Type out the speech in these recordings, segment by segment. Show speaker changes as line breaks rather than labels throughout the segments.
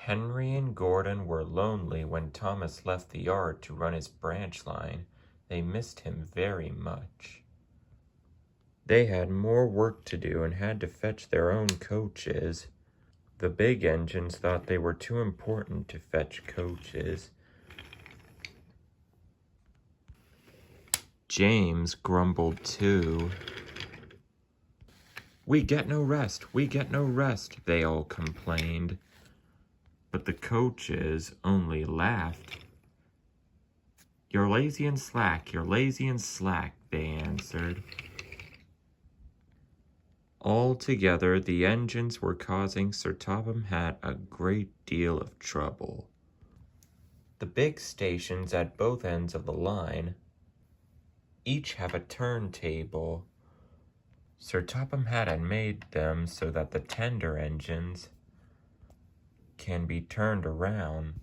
Henry and Gordon were lonely when Thomas left the yard to run his branch line. They missed him very much. They had more work to do and had to fetch their own coaches. The big engines thought they were too important to fetch coaches. James grumbled too. "We get no rest, we get no rest," they all complained. But the coaches only laughed. "You're lazy and slack, you're lazy and slack," they answered. Altogether, the engines were causing Sir Topham Hatt a great deal of trouble. The big stations at both ends of the line each have a turntable. Sir Topham Hatt had made them so that the tender engines can be turned around,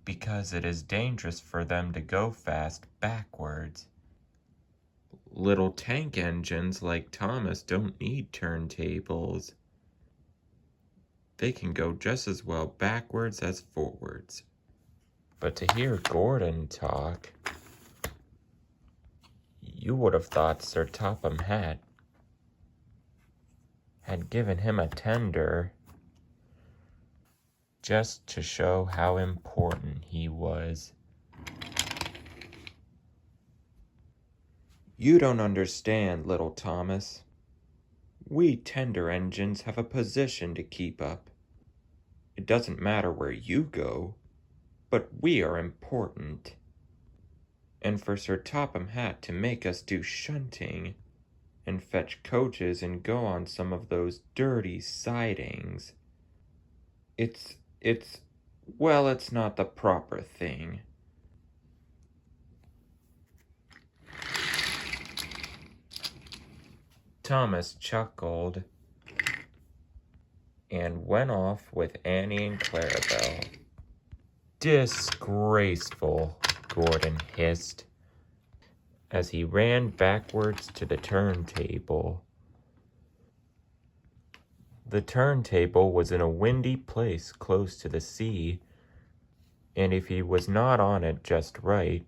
because it is dangerous for them to go fast backwards. Little tank engines like Thomas don't need turntables. They can go just as well backwards as forwards. But to hear Gordon talk, you would have thought Sir Topham Hatt had given him a tender just to show how important he was. "You don't understand, little Thomas. We tender engines have a position to keep up. It doesn't matter where you go, but we are important. And for Sir Topham Hatt to make us do shunting and fetch coaches and go on some of those dirty sidings, it's not the proper thing." Thomas chuckled and went off with Annie and Clarabelle. "Disgraceful," Gordon hissed as he ran backwards to the turntable. The turntable was in a windy place close to the sea, and if he was not on it just right,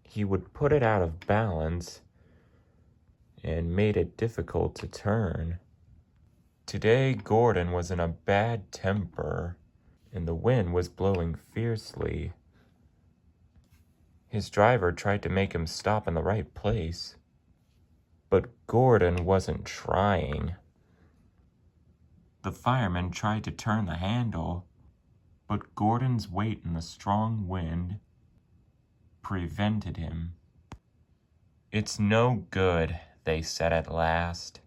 he would put it out of balance and made it difficult to turn. Today, Gordon was in a bad temper, and the wind was blowing fiercely. His driver tried to make him stop in the right place, but Gordon wasn't trying. The fireman tried to turn the handle, but Gordon's weight in the strong wind prevented him. "It's no good," they said at last.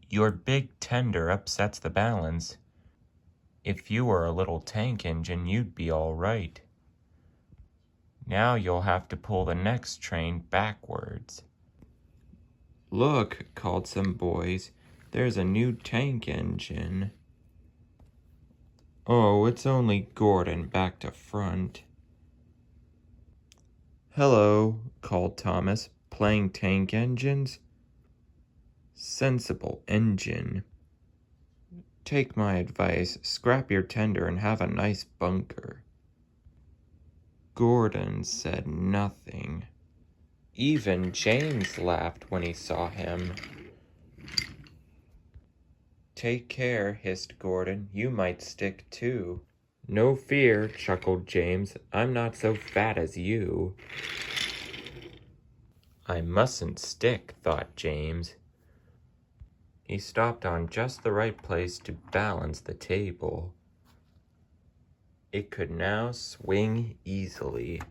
"Your big tender upsets the balance. If you were a little tank engine, you'd be all right. Now you'll have to pull the next train backwards." "Look," called some boys, "there's a new tank engine." "Oh, it's only Gordon back to front." "Hello," called Thomas, "playing tank engines? Sensible engine. Take my advice, scrap your tender and have a nice bunker." Gordon said nothing. Even James laughed when he saw him. "Take care," hissed Gordon. "You might stick too." "No fear," chuckled James. "I'm not so fat as you." "I mustn't stick," thought James. He stopped on just the right place to balance the table. It could now swing easily.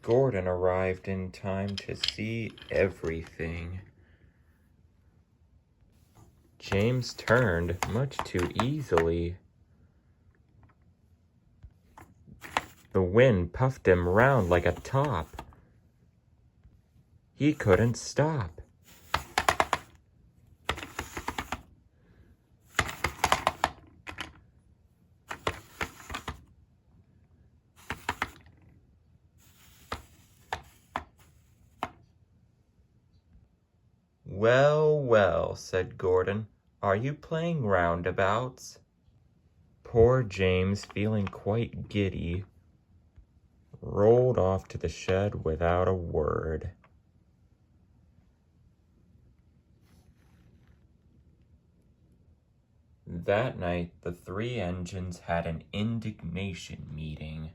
Gordon arrived in time to see everything. James turned much too easily. The wind puffed him round like a top. He couldn't stop. Well, well, said Gordon, are you playing roundabouts? Poor James, feeling quite giddy, rolled off to the shed without a word. That night, the three engines had an indignation meeting.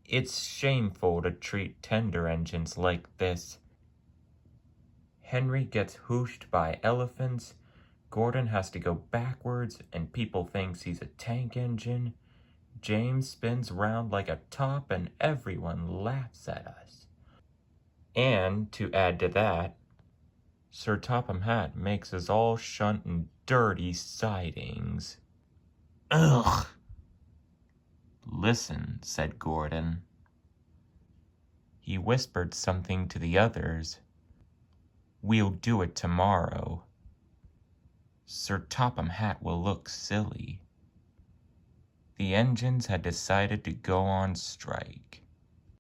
It's shameful to treat tender engines like this. Henry gets hooshed by elephants, Gordon has to go backwards, and people thinks he's a tank engine. James spins round like a top, and everyone laughs at us. And, to add to that, Sir Topham Hatt makes us all shunt in dirty sidings. Ugh! Listen, said Gordon. He whispered something to the others. We'll do it tomorrow. Sir Topham Hatt will look silly. The engines had decided to go on strike.